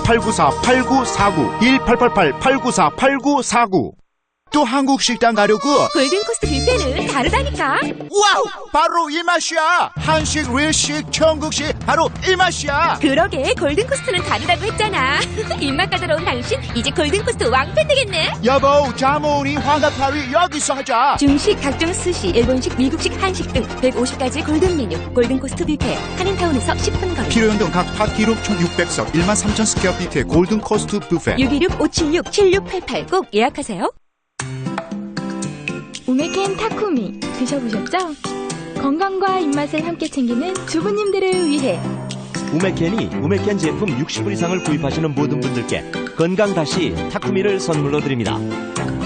1888-8949 1888-8949 또 한국 식당 가려고? 골든코스트 뷔페는 다르다니까. 와우! 바로 이 맛이야! 한식, 일식, 중국식 바로 이 맛이야! 그러게 골든코스트는 다르다고 했잖아. 입맛 까다로운 당신 이제 골든코스트 왕팬 되겠네. 여보, 자모니 환갑파리 여기서 하자. 중식, 각종 스시, 일본식, 미국식, 한식 등 150가지 골든 메뉴. 골든코스트 뷔페 한인타운에서 10분 거리. 필요연동 각 파티룸 총 600석 13,000 스퀘어피트의 골든코스트 뷔페. 616-576-7688 꼭 예약하세요. 우메켄 타쿠미 드셔보셨죠? 건강과 입맛을 함께 챙기는 주부님들을 위해 우메켄이 우메켄 제품 60불 이상을 구입하시는 모든 분들께 건강다시 타쿠미를 선물로 드립니다.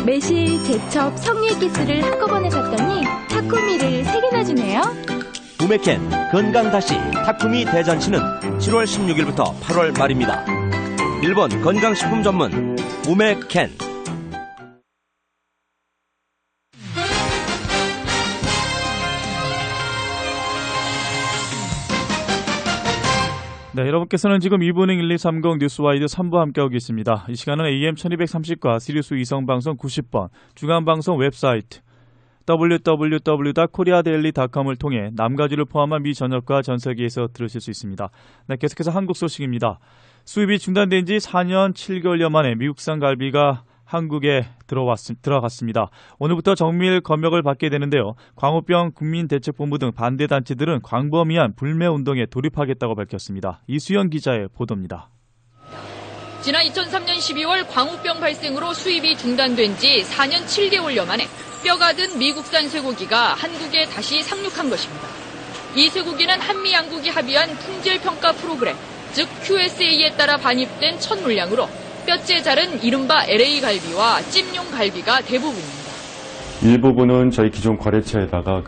매실, 제첩, 성리기스를 한꺼번에 샀더니 타쿠미를 3개나 주네요. 우메켄 건강다시 타쿠미 대잔치는 7월 16일부터 8월 말입니다. 일본 건강식품 전문 우메켄. 네, 여러분께서는 지금 이브닝 1230 뉴스와이드 3부 함께하고 계십니다. 이 시간은 AM 1230과 시리우스 위성방송 90번, 주간방송 웹사이트 www.koreadaily.com을 통해 남가주를 포함한 미 전역과 전 세계에서 들으실 수 있습니다. 네, 계속해서 한국 소식입니다. 수입이 중단된 지 4년 7개월여 만에 미국산 갈비가 한국에 들어갔습니다. 오늘부터 정밀 검역을 받게 되는데요. 광우병 국민대책본부 등 반대단체들은 광범위한 불매운동에 돌입하겠다고 밝혔습니다. 이수연 기자의 보도입니다. 지난 2003년 12월 광우병 발생으로 수입이 중단된 지 4년 7개월여 만에 뼈가 든 미국산 쇠고기가 한국에 다시 상륙한 것입니다. 이 쇠고기는 한미 양국이 합의한 품질평가 프로그램, 즉 QSA에 따라 반입된 첫 물량으로 뼈째 자른 이른바 LA 갈비와 찜용 갈비가 대부분입니다. 일부분은 저희 기존 거래처에다가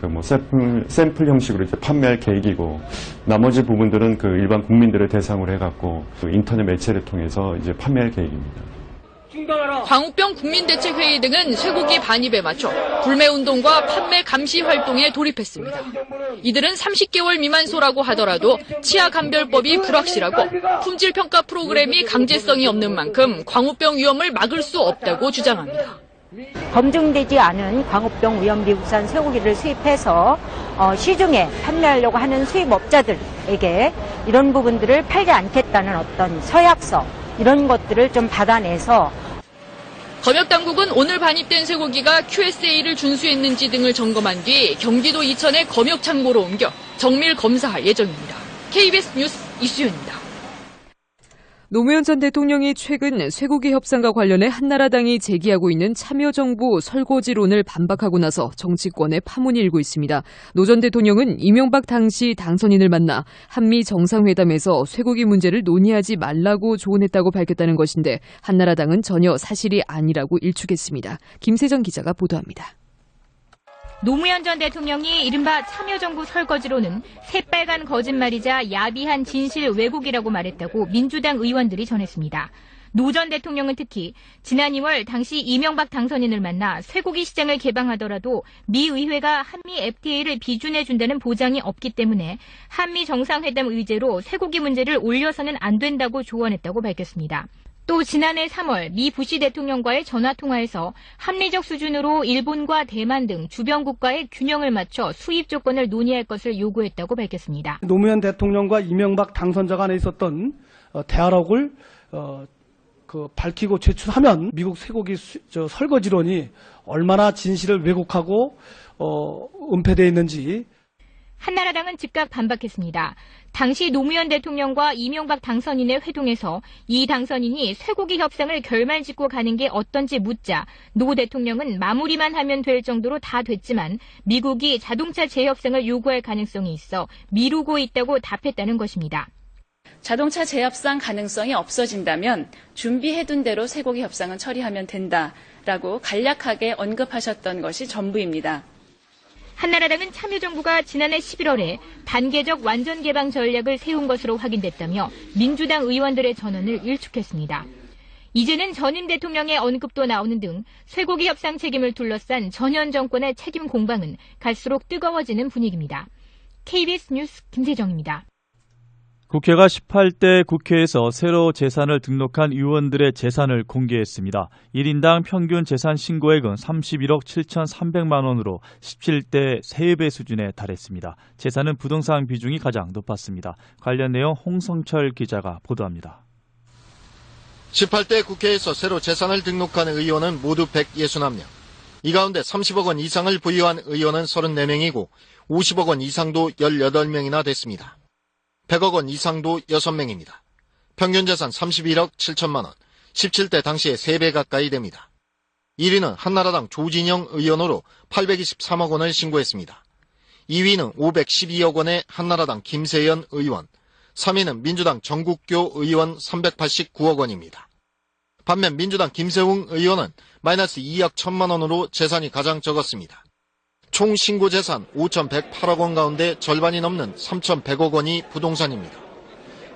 샘플 형식으로 이제 판매할 계획이고, 나머지 부분들은 일반 국민들을 대상으로 해갖고 인터넷 매체를 통해서 이제 판매할 계획입니다. 광우병 국민대책회의 등은 쇠고기 반입에 맞춰 불매운동과 판매 감시 활동에 돌입했습니다. 이들은 30개월 미만 소라고 하더라도 치아감별법이 불확실하고 품질평가 프로그램이 강제성이 없는 만큼 광우병 위험을 막을 수 없다고 주장합니다. 검증되지 않은 광우병 위험 미국산 쇠고기를 수입해서 시중에 판매하려고 하는 수입업자들에게 이런 부분들을 팔지 않겠다는 어떤 서약서, 이런 것들을 좀 받아내서 검역당국은 오늘 반입된 쇠고기가 QSA를 준수했는지 등을 점검한 뒤 경기도 이천의 검역창고로 옮겨 정밀 검사할 예정입니다. KBS 뉴스 이수연입니다. 노무현 전 대통령이 최근 쇠고기 협상과 관련해 한나라당이 제기하고 있는 참여정부 설거지론을 반박하고 나서 정치권에 파문이 일고 있습니다. 노 전 대통령은 이명박 당시 당선인을 만나 한미 정상회담에서 쇠고기 문제를 논의하지 말라고 조언했다고 밝혔다는 것인데, 한나라당은 전혀 사실이 아니라고 일축했습니다. 김세정 기자가 보도합니다. 노무현 전 대통령이 이른바 참여정부 설거지로는 새빨간 거짓말이자 야비한 진실 왜곡이라고 말했다고 민주당 의원들이 전했습니다. 노 전 대통령은 특히 지난 2월 당시 이명박 당선인을 만나 쇠고기 시장을 개방하더라도 미 의회가 한미 FTA를 비준해준다는 보장이 없기 때문에 한미 정상회담 의제로 쇠고기 문제를 올려서는 안 된다고 조언했다고 밝혔습니다. 또 지난해 3월 미 부시 대통령과의 전화통화에서 합리적 수준으로 일본과 대만 등 주변 국가의 균형을 맞춰 수입 조건을 논의할 것을 요구했다고 밝혔습니다. 노무현 대통령과 이명박 당선자 간에 있었던 대화록을 밝히고 제출하면 미국 쇠고기 설거지론이 얼마나 진실을 왜곡하고 은폐되어 있는지. 한나라당은 즉각 반박했습니다. 당시 노무현 대통령과 이명박 당선인의 회동에서 이 당선인이 쇠고기 협상을 결말짓고 가는 게 어떤지 묻자 노 대통령은 마무리만 하면 될 정도로 다 됐지만 미국이 자동차 재협상을 요구할 가능성이 있어 미루고 있다고 답했다는 것입니다. 자동차 재협상 가능성이 없어진다면 준비해둔 대로 쇠고기 협상은 처리하면 된다라고 간략하게 언급하셨던 것이 전부입니다. 한나라당은 참여정부가 지난해 11월에 단계적 완전 개방 전략을 세운 것으로 확인됐다며 민주당 의원들의 전언을 일축했습니다. 이제는 전임 대통령의 언급도 나오는 등 쇠고기 협상 책임을 둘러싼 전현 정권의 책임 공방은 갈수록 뜨거워지는 분위기입니다. KBS 뉴스 김세정입니다. 국회가 18대 국회에서 새로 재산을 등록한 의원들의 재산을 공개했습니다. 1인당 평균 재산 신고액은 31억 7,300만 원으로 17대 3배 수준에 달했습니다. 재산은 부동산 비중이 가장 높았습니다. 관련 내용 홍성철 기자가 보도합니다. 18대 국회에서 새로 재산을 등록한 의원은 모두 161명. 이 가운데 30억 원 이상을 보유한 의원은 34명이고 50억 원 이상도 18명이나 됐습니다. 100억 원 이상도 6명입니다. 평균 재산 31억 7천만 원, 17대 당시에 3배 가까이 됩니다. 1위는 한나라당 조진영 의원으로 823억 원을 신고했습니다. 2위는 512억 원의 한나라당 김세연 의원, 3위는 민주당 정국교 의원 389억 원입니다. 반면 민주당 김세웅 의원은 마이너스 2억 1천만 원으로 재산이 가장 적었습니다. 총 신고 재산 5,108억 원 가운데 절반이 넘는 3,100억 원이 부동산입니다.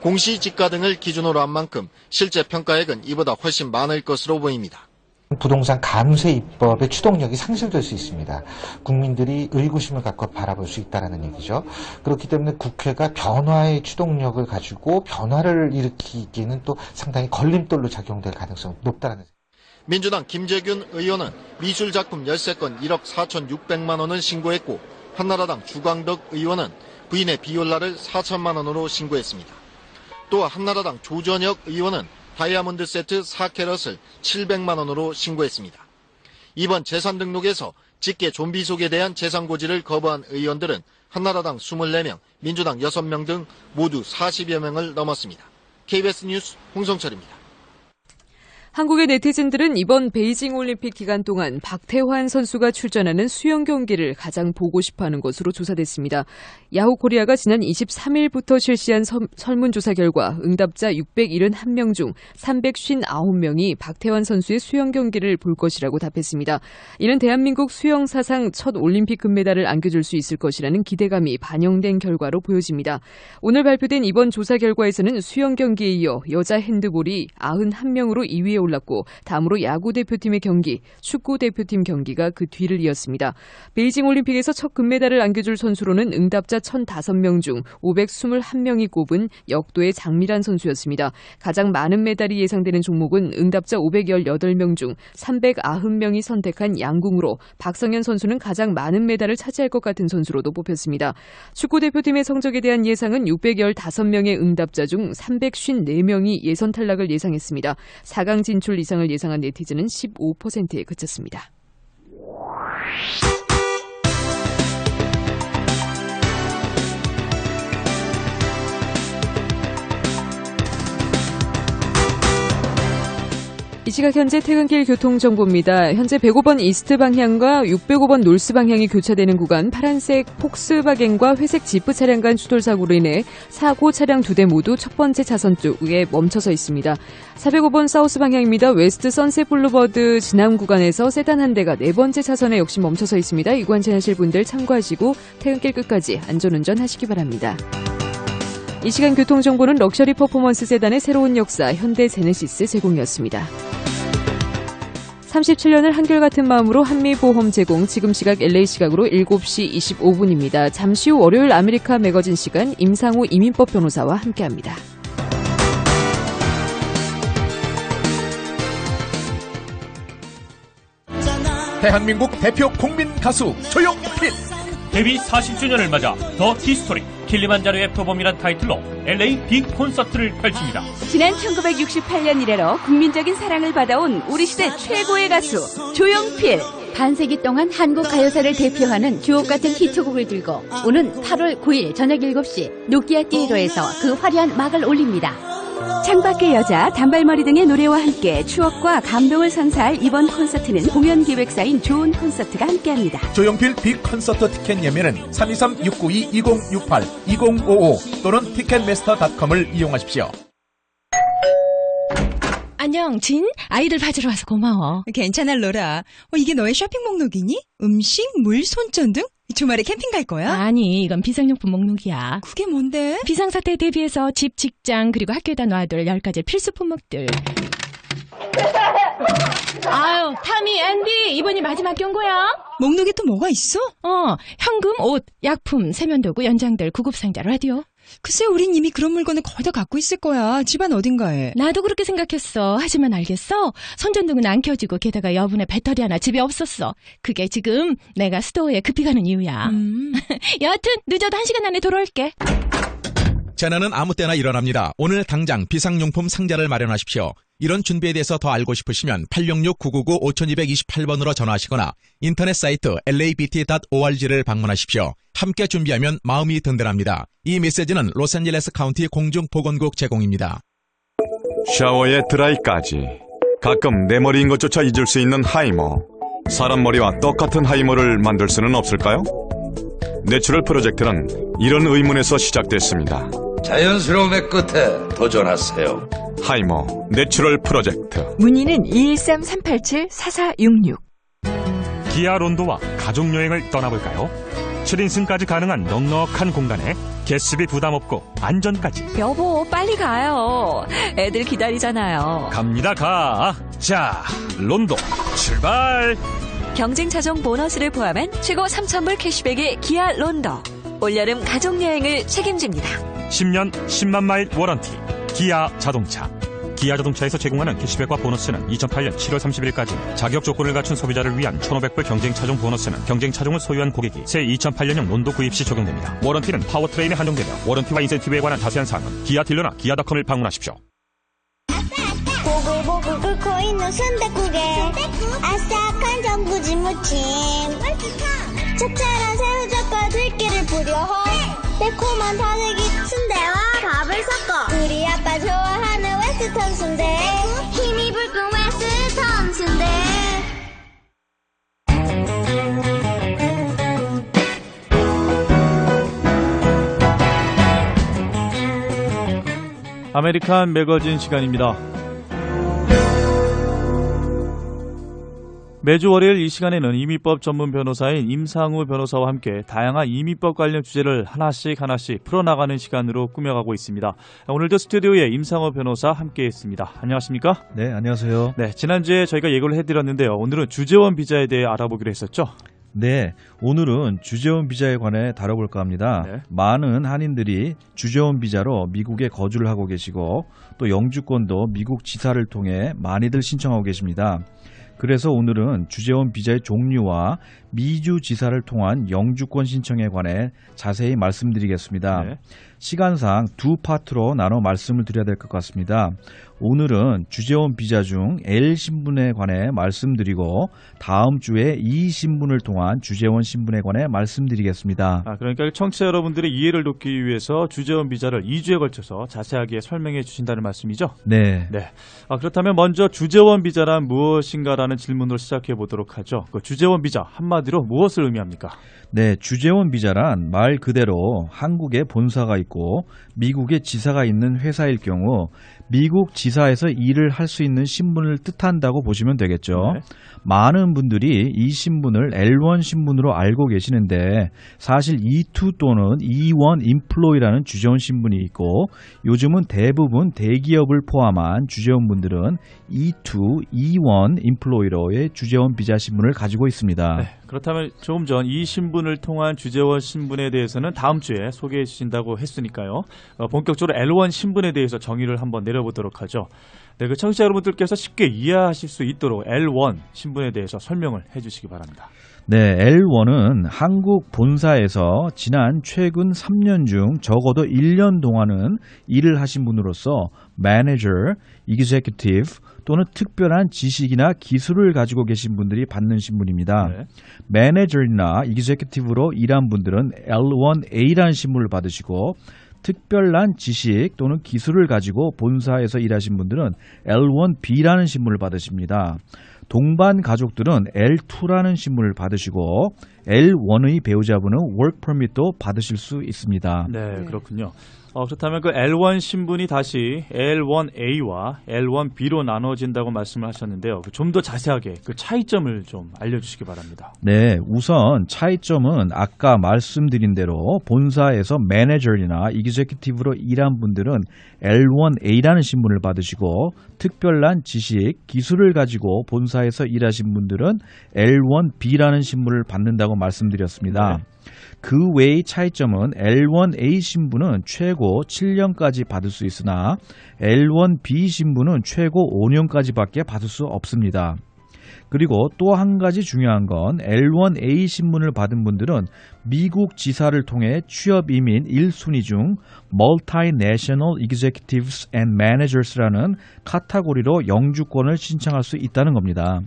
공시지가 등을 기준으로 한 만큼 실제 평가액은 이보다 훨씬 많을 것으로 보입니다. 부동산 감세 입법의 추동력이 상실될 수 있습니다. 국민들이 의구심을 갖고 바라볼 수 있다는 얘기죠. 그렇기 때문에 국회가 변화의 추동력을 가지고 변화를 일으키기에는 또 상당히 걸림돌로 작용될 가능성이 높다는. 민주당 김재균 의원은 미술작품 13건 1억 4,600만 원을 신고했고 한나라당 주광덕 의원은 부인의 비올라를 4천만 원으로 신고했습니다. 또 한나라당 조전혁 의원은 다이아몬드 세트 4캐럿을 700만 원으로 신고했습니다. 이번 재산 등록에서 직계 좀비 속에 대한 재산 고지를 거부한 의원들은 한나라당 24명, 민주당 6명 등 모두 40여 명을 넘었습니다. KBS 뉴스 홍성철입니다. 한국의 네티즌들은 이번 베이징 올림픽 기간 동안 박태환 선수가 출전하는 수영 경기를 가장 보고 싶어하는 것으로 조사됐습니다. 야후 코리아가 지난 23일부터 실시한 설문조사 결과 응답자 671명 중 359명이 박태환 선수의 수영 경기를 볼 것이라고 답했습니다. 이는 대한민국 수영 사상 첫 올림픽 금메달을 안겨줄 수 있을 것이라는 기대감이 반영된 결과로 보여집니다. 오늘 발표된 이번 조사 결과에서는 수영 경기에 이어 여자 핸드볼이 91명으로 2위에 올랐고 다음으로 야구 대표팀의 경기, 축구 대표팀 경기가 그 뒤를 이었습니다. 베이징 올림픽에서 첫 금메달을 안겨줄 선수로는 응답자 1,005명 중 521명이 꼽은 역도의 장미란 선수였습니다. 가장 많은 메달이 예상되는 종목은 응답자 518명 중 390명이 선택한 양궁으로 박성현 선수는 가장 많은 메달을 차지할 것 같은 선수로도 뽑혔습니다. 축구 대표팀의 성적에 대한 예상은 615명의 응답자 중 354명이 예선 탈락을 예상했습니다. 4강 진출 이상을 예상한 네티즌은 15%에 그쳤습니다. 이 시각 현재 퇴근길 교통정보입니다. 현재 105번 이스트 방향과 605번 노스 방향이 교차되는 구간 파란색 폭스바겐과 회색 지프 차량 간 추돌사고로 인해 사고 차량 2대 모두 첫 번째 차선 쪽에 멈춰서 있습니다. 405번 사우스 방향입니다. 웨스트 선셋 블루버드 진암 구간에서 세단 한 대가 네 번째 차선에 역시 멈춰서 있습니다. 이 구간 지나실 분들 참고하시고 퇴근길 끝까지 안전운전 하시기 바랍니다. 이 시간 교통정보는 럭셔리 퍼포먼스 세단의 새로운 역사 현대 제네시스 제공이었습니다. 37년을 한결같은 마음으로 한미보험 제공, 지금 시각 LA 시각으로 7시 25분입니다. 잠시 후 월요일 아메리카 매거진 시간 임상우 이민법 변호사와 함께합니다. 대한민국 대표 국민 가수 조용필. 데뷔 40주년을 맞아 더 히스토리 킬리만자로의 표범이란 타이틀로 LA 빅 콘서트를 펼칩니다. 지난 1968년 이래로 국민적인 사랑을 받아온 우리 시대 최고의 가수 조용필. 반세기 동안 한국 가요사를 대표하는 주옥 같은 히트곡을 들고 오는 8월 9일 저녁 7시 노키아 띠에로에서 그 화려한 막을 올립니다. 창밖의 여자, 단발머리 등의 노래와 함께 추억과 감동을 선사할 이번 콘서트는 공연 기획사인 좋은 콘서트가 함께합니다. 조용필 빅 콘서트 티켓 예매는 323-692-2068, 2055 또는 티켓마스터.com을 이용하십시오. 안녕, 진? 아이들 봐주러 와서 고마워. 괜찮아, 로라. 이게 너의 쇼핑 목록이니? 음식, 물, 손전 등? 주말에 캠핑 갈 거야? 아니, 이건 비상용품 목록이야. 그게 뭔데? 비상사태에 대비해서 집, 직장, 그리고 학교에다 놔둘 10가지 필수 품목들. 아유, 타미, 앤디, 이번이 마지막 경고야. 목록에 또 뭐가 있어? 현금, 옷, 약품, 세면도구, 연장들, 구급상자, 라디오. 글쎄, 우린 이미 그런 물건을 거의 다 갖고 있을 거야. 집안 어딘가에. 나도 그렇게 생각했어. 하지만 알겠어? 손전등은 안 켜지고 게다가 여분의 배터리 하나 집에 없었어. 그게 지금 내가 스토어에 급히 가는 이유야. 여하튼 늦어도 1시간 안에 돌아올게. 재난은 아무 때나 일어납니다. 오늘 당장 비상용품 상자를 마련하십시오. 이런 준비에 대해서 더 알고 싶으시면 866-999-5228번으로 전화하시거나 인터넷 사이트 labt.org를 방문하십시오. 함께 준비하면 마음이 든든합니다. 이 메시지는 로스앤젤레스 카운티 공중보건국 제공입니다. 샤워에 드라이까지 가끔 내 머리인 것조차 잊을 수 있는 하이머. 사람 머리와 똑같은 하이머를 만들 수는 없을까요? 내추럴 프로젝트는 이런 의문에서 시작됐습니다. 자연스러움의 끝에 도전하세요. 하이머 내추럴 프로젝트. 문의는 213-387-4466. 기아 론도와 가족여행을 떠나볼까요? 7인승까지 가능한 넉넉한 공간에 개수비 부담 없고 안전까지. 여보, 빨리 가요. 애들 기다리잖아요. 갑니다, 가. 자, 론도 출발. 경쟁 차종 보너스를 포함한 최고 3,000불 캐시백의 기아 론도. 올여름 가족여행을 책임집니다. 10년 10만 마일 워런티. 기아 자동차. 기아 자동차에서 제공하는 캐시백과 보너스는 2008년 7월 30일까지 자격 조건을 갖춘 소비자를 위한 1,500불 경쟁 차종 보너스는 경쟁 차종을 소유한 고객이 새 2008년형 론도 구입 시 적용됩니다. 워런티는 파워트레인에 한정되며 워런티와 인센티브에 관한 자세한 사항은 기아 딜러나 기아닷컴을 방문하십시오. 보글보글 끓고 있는 순댓국에 아삭한 전구지 무침, 짭짤한 새우젓과 들깨를 뿌려 매콤한 다대기 순대와 밥을 섞어 우리 아빠 좋아하는 웨스턴 순대, 힘이 불끈 웨스턴 순대. 아메리칸 매거진 시간입니다. 매주 월요일 이 시간에는 이민법 전문 변호사인 임상우 변호사와 함께 다양한 이민법 관련 주제를 하나씩 풀어나가는 시간으로 꾸며가고 있습니다. 오늘도 스튜디오에 임상우 변호사 함께했습니다. 안녕하십니까? 네, 안녕하세요. 네, 지난주에 저희가 예고를 해드렸는데요. 오늘은 주재원 비자에 대해 알아보기로 했었죠? 네, 오늘은 주재원 비자에 관해 다뤄볼까 합니다. 네. 많은 한인들이 주재원 비자로 미국에 거주를 하고 계시고 또 영주권도 미국 지사를 통해 많이들 신청하고 계십니다. 그래서 오늘은 주재원 비자의 종류와 미주 지사를 통한 영주권 신청에 관해 자세히 말씀드리겠습니다. 네. 시간상 두 파트로 나눠 말씀을 드려야 될 것 같습니다. 오늘은 주재원 비자 중 L 신분에 관해 말씀드리고 다음 주에 E 신분을 통한 주재원 신분에 관해 말씀드리겠습니다. 그러니까 청취자 여러분들의 이해를 돕기 위해서 주재원 비자를 2주에 걸쳐서 자세하게 설명해 주신다는 말씀이죠? 네. 네. 그렇다면 먼저 주재원 비자란 무엇인가라는 질문으로 시작해 보도록 하죠. 그 주재원 비자 한마디로 무엇을 의미합니까? 네, 주재원 비자란 말 그대로 한국에 본사가 있고 미국에 지사가 있는 회사일 경우 미국 지사에서 일을 할 수 있는 신분을 뜻한다고 보시면 되겠죠. 네. 많은 분들이 이 신분을 L1 신분으로 알고 계시는데 사실 E2 또는 E1 임플로이라는 주재원 신분이 있고 요즘은 대부분 대기업을 포함한 주재원분들은 E2, E1 임플로이로의 주재원 비자 신분을 가지고 있습니다. 네, 그렇다면 조금 전 이 신분을 통한 주재원 신분에 대해서는 다음 주에 소개해 주신다고 했으니까요. 본격적으로 L1 신분에 대해서 정의를 한번 내려보도록 하죠. 네, 그 청취자 여러분들께서 쉽게 이해하실 수 있도록 L1 신분에 대해서 설명을 해주시기 바랍니다. 네, L1은 한국 본사에서 지난 최근 3년 중 적어도 1년 동안은 일을 하신 분으로서 매니저, executive 또는 특별한 지식이나 기술을 가지고 계신 분들이 받는 신분입니다. 네. 매니저나 executive로 일한 분들은 L1A라는 신분을 받으시고 특별한 지식 또는 기술을 가지고 본사에서 일하신 분들은 L1B라는 신분을 받으십니다. 동반 가족들은 L2라는 신분을 받으시고 L1의 배우자분은 워크 퍼밋도 받으실 수 있습니다. 네, 그렇군요. 그렇다면 그 L1 신분이 다시 L1A와 L1B로 나눠진다고 말씀을 하셨는데요. 좀 더 자세하게 그 차이점을 좀 알려주시기 바랍니다. 네, 우선 차이점은 아까 말씀드린 대로 본사에서 매니저나 executive로 일한 분들은 L1A라는 신분을 받으시고 특별한 지식, 기술을 가지고 본사에서 일하신 분들은 L1B라는 신분을 받는다고 있다고 말씀드렸습니다. 네. 그 외의 차이점은 L1A 신분은 최고 7년까지 받을 수 있으나 L1B 신분은 최고 5년까지밖에 받을 수 없습니다. 그리고 또 한 가지 중요한 건 L1A 신분을 받은 분들은 미국 지사를 통해 취업 이민 1순위 중 Multinational Executives and Managers라는 카테고리로 영주권을 신청할 수 있다는 겁니다.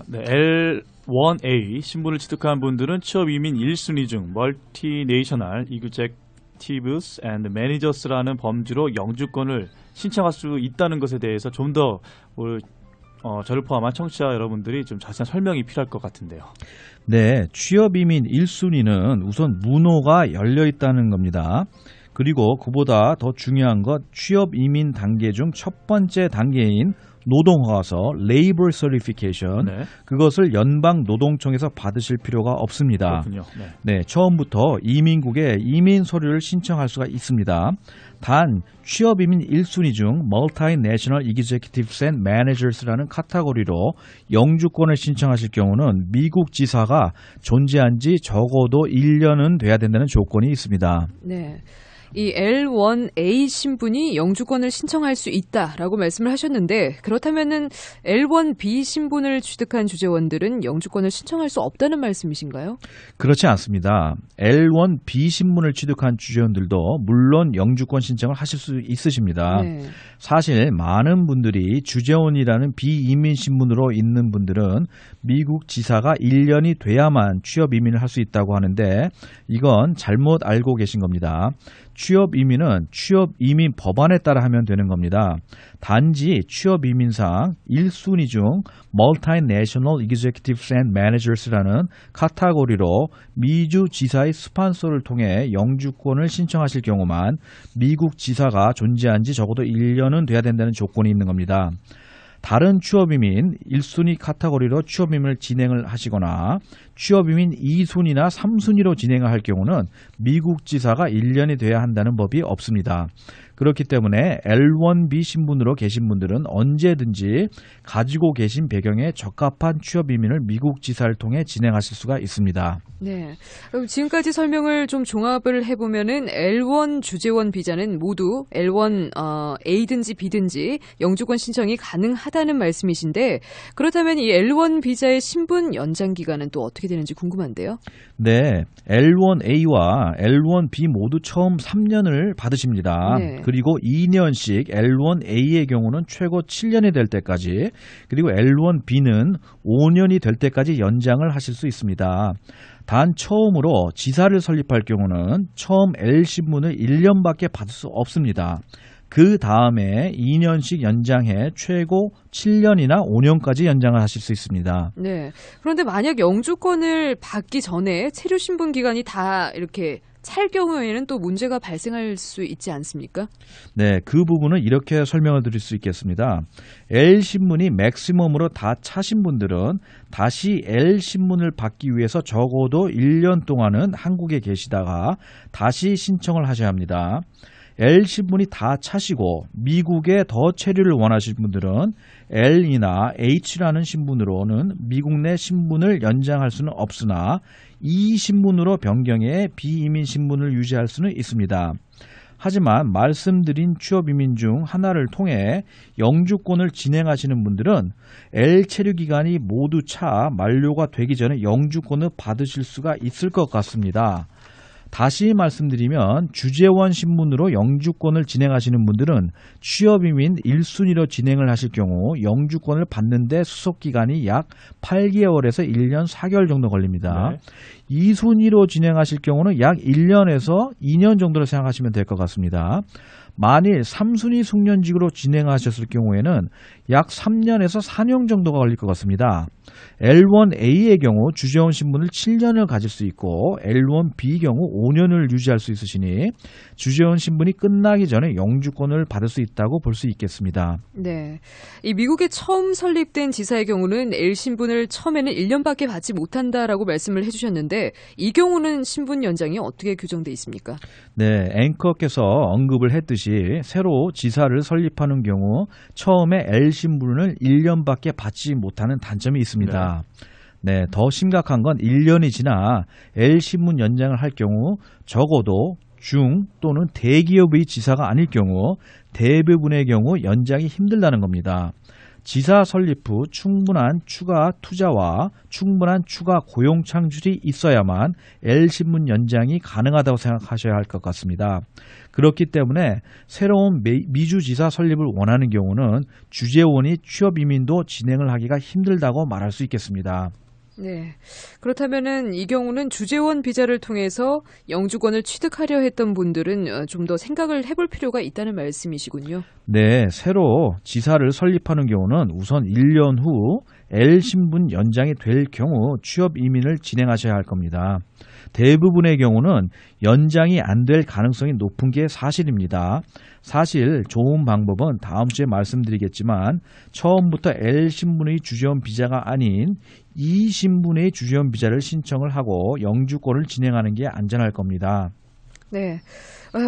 네. L1A 신분을 취득한 분들은 취업 이민 1순위 중 Multinational Executives and Managers라는 범주로 영주권을 신청할 수 있다는 것에 대해서 좀 더 저를 포함한 청취자 여러분들이 좀 자세한 설명이 필요할 것 같은데요. 네, 취업이민 1순위는 우선 문호가 열려 있다는 겁니다. 그리고 그보다 더 중요한 것 취업이민 단계 중 첫 번째 단계인 노동허가서 Labor Certification 그것을 연방 노동청에서 받으실 필요가 없습니다. 그렇군요. 네, 처음부터 이민국에 이민 서류를 신청할 수가 있습니다. 단 취업이민 1순위 중 Multinational Executives and Managers라는 카테고리로 영주권을 신청하실 경우는 미국 지사가 존재한 지 적어도 1년은 돼야 된다는 조건이 있습니다. 네. 이 L1A 신분이 영주권을 신청할 수 있다라고 말씀을 하셨는데 그렇다면은 L1B 신분을 취득한 주재원들은 영주권을 신청할 수 없다는 말씀이신가요? 그렇지 않습니다. L1B 신분을 취득한 주재원들도 물론 영주권 신청을 하실 수 있으십니다. 네. 사실 많은 분들이 주재원이라는 비이민 신분으로 있는 분들은 미국 지사가 1년이 돼야만 취업 이민을 할 수 있다고 하는데 이건 잘못 알고 계신 겁니다. 취업 이민은 취업 이민 법안에 따라 하면 되는 겁니다. 단지 취업 이민상 1순위 중 Multinational Executives and Managers라는 카테고리로 미주 지사의 스폰서를 통해 영주권을 신청하실 경우만 미국 지사가 존재한 지 적어도 1년은 돼야 된다는 조건이 있는 겁니다. 다른 취업이민 1순위 카테고리로 취업이민을 진행을 하시거나 취업이민 2순위나 3순위로 진행을 할 경우는 미국 지사가 1년이 돼야 한다는 법이 없습니다. 그렇기 때문에 L1B 신분으로 계신 분들은 언제든지 가지고 계신 배경에 적합한 취업 이민을 미국 지사를 통해 진행하실 수가 있습니다. 네. 그럼 지금까지 설명을 좀 종합을 해보면은 L1 주재원 비자는 모두 L1 A든지 B든지 영주권 신청이 가능하다는 말씀이신데 그렇다면 이 L1 비자의 신분 연장 기간은 또 어떻게 되는지 궁금한데요. 네, L1A와 L1B 모두 처음 3년을 받으십니다. 네. 그리고 2년씩 L1A의 경우는 최고 7년이 될 때까지 그리고 L1B는 5년이 될 때까지 연장을 하실 수 있습니다. 단 처음으로 지사를 설립할 경우는 처음 L 신분을 1년밖에 받을 수 없습니다. 그 다음에 2년씩 연장해 최고 7년이나 5년까지 연장을 하실 수 있습니다. 네. 그런데 만약 영주권을 받기 전에 체류 신분 기간이 다 이렇게 찰 경우에는 또 문제가 발생할 수 있지 않습니까? 네, 그 부분은 이렇게 설명을 드릴 수 있겠습니다. L 신분이 맥시멈으로 다 차신 분들은 다시 L 신분을 받기 위해서 적어도 1년 동안은 한국에 계시다가 다시 신청을 하셔야 합니다. L 신분이 다 차시고 미국에 더 체류를 원하시는 분들은 L이나 H라는 신분으로는 미국 내 신분을 연장할 수는 없으나 이 신분으로 변경해 비이민 신분을 유지할 수는 있습니다. 하지만 말씀드린 취업이민 중 하나를 통해 영주권을 진행하시는 분들은 L 체류 기간이 모두 차 만료가 되기 전에 영주권을 받으실 수가 있을 것 같습니다. 다시 말씀드리면 주재원 신분으로 영주권을 진행하시는 분들은 취업이민 1순위로 진행을 하실 경우 영주권을 받는데 수속기간이 약 8개월에서 1년 4개월 정도 걸립니다. 네. 2순위로 진행하실 경우는 약 1년에서 2년 정도로 생각하시면 될 것 같습니다. 만일 3순위 숙련직으로 진행하셨을 경우에는 약 3년에서 4년 정도가 걸릴 것 같습니다. L1A의 경우 주재원 신분을 7년을 가질 수 있고 L1B의 경우 5년을 유지할 수 있으시니 주재원 신분이 끝나기 전에 영주권을 받을 수 있다고 볼 수 있겠습니다. 네, 이 미국에 처음 설립된 지사의 경우는 L 신분을 처음에는 1년밖에 받지 못한다라고 말씀을 해주셨는데 이 경우는 신분 연장이 어떻게 규정돼 있습니까? 네, 앵커께서 언급을 했듯이 새로 지사를 설립하는 경우 처음에 L 신분을 1년밖에 받지 못하는 단점이 있습니다. 네, 더 심각한 건 1년이 지나 L신문 연장을 할 경우 적어도 중 또는 대기업의 지사가 아닐 경우 대부분의 경우 연장이 힘들다는 겁니다. 지사 설립 후 충분한 추가 투자와 충분한 추가 고용 창출이 있어야만 L신문 연장이 가능하다고 생각하셔야 할 것 같습니다. 그렇기 때문에 새로운 미주 지사 설립을 원하는 경우는 주재원이 취업 이민도 진행을 하기가 힘들다고 말할 수 있겠습니다. 네. 그렇다면은 이 경우는 주재원 비자를 통해서 영주권을 취득하려 했던 분들은 좀 더 생각을 해볼 필요가 있다는 말씀이시군요. 네, 새로 지사를 설립하는 경우는 우선 1년 후 L신분 연장이 될 경우 취업 이민을 진행하셔야 할 겁니다. 대부분의 경우는 연장이 안 될 가능성이 높은 게 사실입니다. 사실 좋은 방법은 다음 주에 말씀드리겠지만 처음부터 L신분의 주재원 비자가 아닌 E신분의 주재원 비자를 신청을 하고 영주권을 진행하는 게 안전할 겁니다. 네.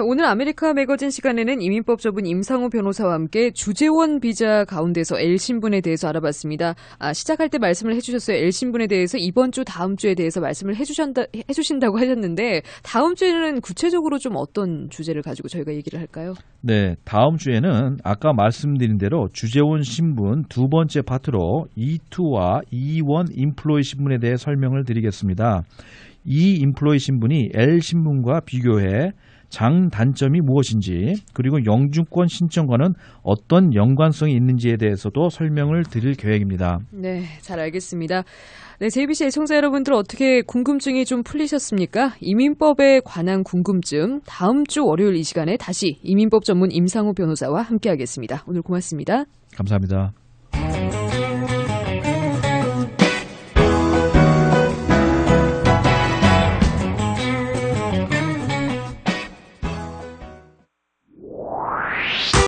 오늘 아메리카 매거진 시간에는 이민법 전문 임상우 변호사와 함께 주재원 비자 가운데서 L신분에 대해서 알아봤습니다. 시작할 때 말씀을 해주셨어요. L신분에 대해서 이번 주 다음 주에 대해서 말씀을 해주신다고 하셨는데 다음 주에는 구체적으로 좀 어떤 주제를 가지고 저희가 얘기를 할까요? 네, 다음 주에는 아까 말씀드린 대로 주재원 신분 두 번째 파트로 E2와 E1 인플로이 신분에 대해 설명을 드리겠습니다. 이 인플로이 신분이 L신분과 비교해 장단점이 무엇인지 그리고 영주권 신청과는 어떤 연관성이 있는지에 대해서도 설명을 드릴 계획입니다. 네, 잘 알겠습니다. 네, JBC 애청자 여러분들 어떻게 궁금증이 좀 풀리셨습니까? 이민법에 관한 궁금증 다음 주 월요일 이 시간에 다시 이민법 전문 임상우 변호사와 함께하겠습니다. 오늘 고맙습니다. 감사합니다.